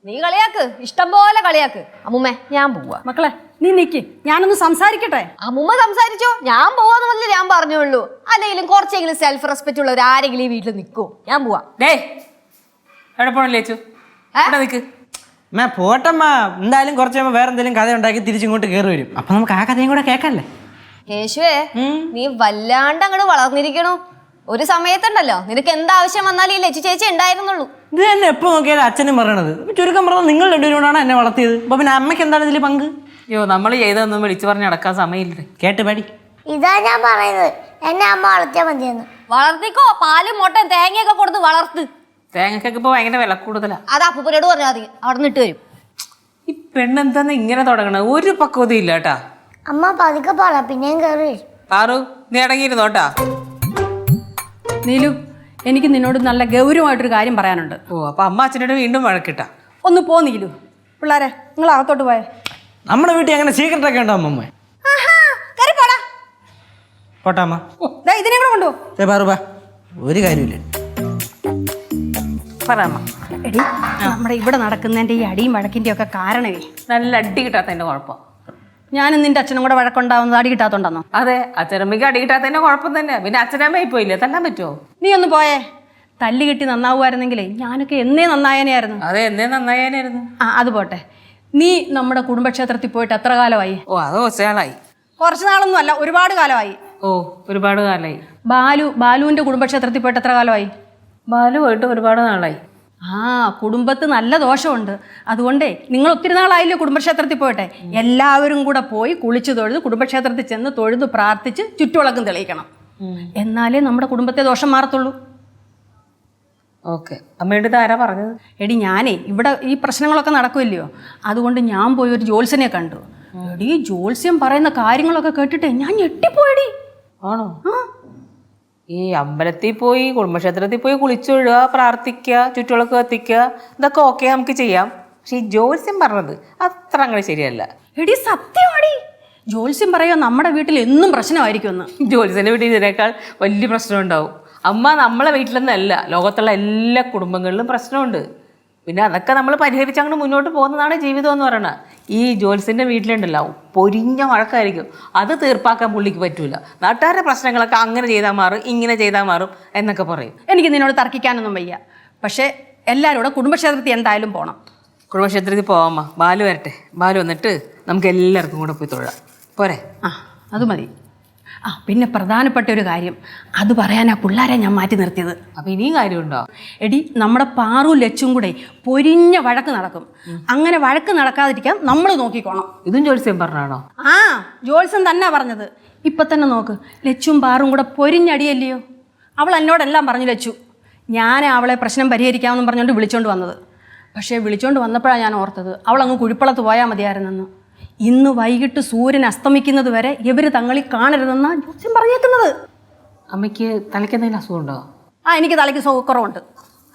നീ കളിയാക്ക്, ഇഷ്ടം പോലെ കളിയാക്ക്. അമ്മുമ്മേ ഞാൻ പോവാ. മക്കളെ നീ നിക്ക്, ഞാനൊന്ന് സംസാരിക്കട്ടെ. അമ്മുമ്മ സംസാരിച്ചോ, ഞാൻ പോവാന്ന് പറഞ്ഞില്ല ഞാൻ പറഞ്ഞുള്ളൂ. അല്ലെങ്കിലും കുറച്ചെങ്കിലും സെൽഫ് റെസ്പെക്ട് ഉള്ള ആരെങ്കിലും ഈ വീട്ടിൽ നിൽക്കോ? ഞാൻ പോവാ. എവിടെ പോണല്ലേ നിക്ക്. പോട്ടമ്മ, എന്തായാലും കുറച്ച് കഴിയുമ്പോൾ വേറെ എന്തെങ്കിലും കഥ ഉണ്ടാക്കി തിരിച്ചിങ്ങോട്ട് കയറി വരും. അപ്പൊ നമുക്ക് ആ കഥയും കൂടെ കേൾക്കല്ലേ. കേശുവേ, നീ വല്ലാണ്ട് അങ്ങോട്ട് വളർന്നിരിക്കണു. ഒരു സമയത്തുണ്ടല്ലോ നിനക്ക് എന്താവശ്യം വന്നാലും ഈ ലച്ചു ചേച്ചി ഉണ്ടായിരുന്നുള്ളൂ. ഇത് തന്നെ എപ്പോ നോക്കിയാലും അച്ഛനും പറയണത്. ചുരുക്കം പറഞ്ഞാൽ നിങ്ങൾ രണ്ടുപേരോടാണ് എന്നെ വളർത്തിയത്. അപ്പൊ പിന്നെ അമ്മയ്ക്ക് എന്താണ് ഇതിൽ പങ്ക്? അയ്യോ, നമ്മൾ ചെയ്തൊന്നും വിളിച്ചു പറഞ്ഞ് നടക്കാൻ സമയമില്ല. കേട്ട് പാടി. ഇതാ ഞാൻ പറയുന്നത്, എന്നെ അമ്മ വളർത്തിയാൽ മതിയെന്ന്. വളർത്തിക്കോ, പാലും മുട്ടയും തേങ്ങയൊക്കെ കൊടുത്ത് വളർത്ത്. തേങ്ങക്കൊക്കെ ഇപ്പൊ ഭയങ്കര വില കൂടുതലാ. അത് അപ്പൂപ്പനോട് പറഞ്ഞാൽ മതി, അവിടെ നിന്നിട്ട് വരും. ഈ പെണ്ണെന്താന്ന് ഇങ്ങനെ തുടങ്ങണത്? ഒരു പക്വതയും ഇല്ല കേട്ടാ. അമ്മ പതുക്കെ പറ, പിന്നെയും കയറി. പാറു, നീ അടങ്ങിയിരുന്നോട്ടാ. നീലു, എനിക്ക് നിന്നോട് നല്ല ഗൗരവമായിട്ടൊരു കാര്യം പറയാനുണ്ട്. ഓ, അപ്പൊ അമ്മ അച്ഛനോട് വീണ്ടും വഴക്കിട്ടാ? ഒന്ന് പോ നീലു. പിള്ളേരെ നിങ്ങൾ അകത്തോട്ട് പോയേ. നമ്മുടെ വീട്ടിൽ അങ്ങനെ സീക്രട്ട് ഒക്കെ ഉണ്ടോ അമ്മമ്മ? പോട്ടാമ്മ, ഇതിനെ കൂടെ കൊണ്ടുപോ. പാറുബാ, ഒരു കാര്യമില്ല. പറയാമ്മ. എടി, നമ്മുടെ ഇവിടെ നടക്കുന്നതിന്റെ ഈ അടിയും വഴക്കിന്റെ ഒക്കെ കാരണമേ നല്ല അടി കിട്ടാത്തതിന്റെ കുഴപ്പം. ഞാനും നിന്റെ അച്ഛനും കൂടെ വഴക്കുണ്ടാവുന്നത് അടി കിട്ടാത്തോണ്ടെന്നോ? അതെ, അച്ഛനമ്മയ്ക്ക് അടി കിട്ടാത്തതിന്റെ കുഴപ്പം തന്നെ. പിന്നെ അച്ഛനമ്മ പോയില്ലേ, തല്ലാൻ പറ്റുമോ? നീ ഒന്ന് പോയേ. തല്ല് കിട്ടി നന്നാവുമായിരുന്നെങ്കിലേ ഞാനൊക്കെ എന്നേ നന്നായനെയായിരുന്നു. അതെ, എന്നേ നന്നായാനായിരുന്നു. അത് പോട്ടെ. നീ നമ്മുടെ കുടുംബക്ഷേത്രത്തിൽ പോയിട്ട് എത്ര കാലമായി? ഓ, അത് കുറച്ചാളായി. കുറച്ച് നാളൊന്നും അല്ല, ഒരുപാട് കാലമായി. ഓ, ഒരുപാട് കാലമായി. ബാലുവിന്റെ കുടുംബക്ഷേത്രത്തിൽ പോയിട്ട് എത്ര കാലമായി? ബാലു പോയിട്ട് ഒരുപാട് നാളായി. കുടുംബത്ത് നല്ല ദോഷമുണ്ട്. അതുകൊണ്ടേ നിങ്ങൾ ഒത്തിരി നാളായില്ലേ കുടുംബക്ഷേത്രത്തിൽ പോയിട്ടെ. എല്ലാവരും കൂടെ പോയി കുളിച്ചു തൊഴുത് കുടുംബക്ഷേത്രത്തിൽ ചെന്ന് തൊഴുത് പ്രാർത്ഥിച്ച് ചുറ്റുവിളക്കും തെളിയിക്കണം. എന്നാലേ നമ്മുടെ കുടുംബത്തെ ദോഷം മാറത്തുള്ളൂ. ഓക്കെ, അമ്മയുടെ ആരാ പറഞ്ഞത്? എടി, ഞാനേ ഇവിടെ ഈ പ്രശ്നങ്ങളൊക്കെ നടക്കുമല്ലയോ, അതുകൊണ്ട് ഞാൻ പോയി ഒരു ജോത്സ്യനെ കണ്ടു. എടി, ജോത്സ്യം പറയുന്ന കാര്യങ്ങളൊക്കെ കേട്ടിട്ടേ ഞാൻ ഞെട്ടിപ്പോയടി. ആണോ? ഈ അമ്പലത്തിൽ പോയി കുടുംബക്ഷേത്രത്തിൽ പോയി കുളിച്ചൊഴുക, പ്രാർത്ഥിക്കുക, ചുറ്റുവിളക്ക് കത്തിക്കുക, ഇതൊക്കെ ഓക്കെ നമുക്ക് ചെയ്യാം. പക്ഷെ ഈ ജോത്സ്യം പറഞ്ഞത് അത്ര അങ്ങനെ ശരിയല്ല. എടി, സത്യമാടി. ജോത്സ്യം പറയുക നമ്മുടെ വീട്ടിൽ എന്നും പ്രശ്നമായിരിക്കുമെന്ന്. ജോത്സ്യൻ്റെ വീട്ടിൽ ഇതിനേക്കാൾ വലിയ പ്രശ്നം ഉണ്ടാവും. അമ്മ നമ്മളെ വീട്ടിലൊന്നല്ല, ലോകത്തുള്ള എല്ലാ കുടുംബങ്ങളിലും പ്രശ്നമുണ്ട്. പിന്നെ അതൊക്കെ നമ്മൾ പരിഹരിച്ച് അങ്ങോട്ട് മുന്നോട്ട് പോകുന്നതാണ് ജീവിതം എന്ന് പറയുന്നത്. ഈ ജോത്സ്യൻ്റെ വീട്ടിലുണ്ടല്ലോ പൊരിഞ്ഞ വഴക്കായിരിക്കും. അത് തീർപ്പാക്കാൻ പുള്ളിക്ക് പറ്റൂല. നാട്ടുകാരുടെ പ്രശ്നങ്ങളൊക്കെ അങ്ങനെ ചെയ്താൽ മാറും, ഇങ്ങനെ ചെയ്താൽ മാറും എന്നൊക്കെ പറയും. എനിക്ക് നിന്നോട് തർക്കിക്കാനൊന്നും വയ്യ. പക്ഷേ എല്ലാവരും കൂടെ കുടുംബക്ഷേത്രത്തിൽ എന്തായാലും പോകണം. കുടുംബക്ഷേത്രത്തിൽ പോവാമ്മ. ബാലു വരട്ടെ. ബാലു വന്നിട്ട് നമുക്ക് എല്ലാവർക്കും കൂടെ പോയി തൊഴാം. പോരെ? അത് മതി. പിന്നെ പ്രധാനപ്പെട്ട ഒരു കാര്യം, അത് പറയാനാ പിള്ളേരെ ഞാൻ മാറ്റി നിർത്തിയത്. അപ്പം ഇനിയും കാര്യമുണ്ടോ? എടി, നമ്മുടെ പാറു ലച്ചും കൂടെ പൊരിഞ്ഞ വഴക്ക് നടക്കും. അങ്ങനെ വഴക്ക് നടക്കാതിരിക്കാൻ നമ്മൾ നോക്കിക്കോണം. ഇതും ജോത്സ്യം പറഞ്ഞാണോ? ജോത്സ്യം തന്നെ പറഞ്ഞത്. ഇപ്പൊ തന്നെ നോക്ക്, ലച്ചും പാറും കൂടെ പൊരിഞ്ഞടിയല്ലയോ. അവൾ എന്നോടെല്ലാം പറഞ്ഞു ലച്ചു. ഞാൻ അവളെ പ്രശ്നം പരിഹരിക്കാമെന്നും പറഞ്ഞുകൊണ്ട് വിളിച്ചോണ്ട് വന്നത്. പക്ഷേ വിളിച്ചോണ്ട് വന്നപ്പോഴാണ് ഞാൻ ഓർത്തത് അവളങ്ങ് കുഴിപ്പളത്ത് പോയാൽ മതിയായിരുന്നെന്ന്. ഇന്ന് വൈകിട്ട് സൂര്യൻ അസ്തമിക്കുന്നത് വരെ ഇവർ തങ്ങളിൽ കാണരുതെന്നാണ് ജോത്സ്യം പറഞ്ഞേക്കുന്നത്. അമ്മയ്ക്ക് തലയ്ക്ക് എന്തെങ്കിലും അസുഖമുണ്ടോ? എനിക്ക് തലയ്ക്ക് കുറവുണ്ട്.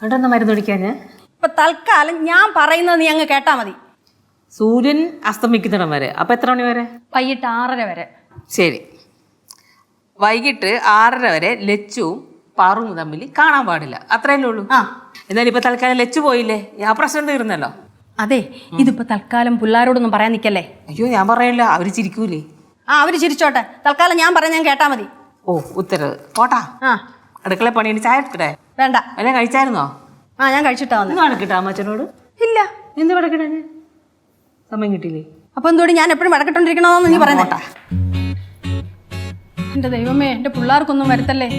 അവിടെന്നാ മരുന്ന് കുടിക്കാൻ? ഇപ്പം തൽക്കാലം ഞാൻ പറയുന്നത് നീ അങ്ങ് കേട്ടാൽ മതി. സൂര്യൻ അസ്തമിക്കുന്നിടം വരെ. അപ്പം എത്ര മണി വരെ? വൈകിട്ട് 6:30 വരെ. ശരി, വൈകിട്ട് 6:30 വരെ ലച്ചുവും പാറും തമ്മിൽ കാണാൻ പാടില്ല. അത്രയല്ലേ ഉള്ളൂ. എന്നാലും ഇപ്പം തൽക്കാലം ലച്ചു പോയില്ലേ, ആ പ്രശ്നം തീർന്നല്ലോ. അതെ, ഇതിപ്പോ തൽക്കാലം പിള്ളേരോടൊന്നും പറയാൻ നിൽക്കല്ലേ. അയ്യോ, ഞാൻ പറയില്ല, അവര് ചിരിക്കൂലേ. അവര് ചിരിച്ചോട്ടെ. തൽക്കാലം ഞാൻ പറഞ്ഞ ഞാൻ കേട്ടാ മതി. ഓ, ഉത്തരവ്. പോട്ടാ. അടുക്കള പണിയുണ്ട്. ചായ എടുക്കട്ടെ? വേണ്ട. അല്ല, കഴിച്ചായിരുന്നോ? ഞാൻ കഴിച്ചിട്ടാ വന്നത്. വഴക്കിട്ടാ അമ്മച്ചനോട്? ഇല്ല. എന്ത് വഴക്കിട്ടാ? സമയം കിട്ടിയില്ലേ? അപ്പൊ എന്തുകൊണ്ട് ഞാൻ എപ്പോഴും വഴക്കിട്ടോണ്ടിരിക്കണോന്ന് നീ പറയുന്നോട്ടാ. എന്റെ ദൈവമേ, എന്റെ പിള്ളേർക്കൊന്നും വരുത്തല്ലേ.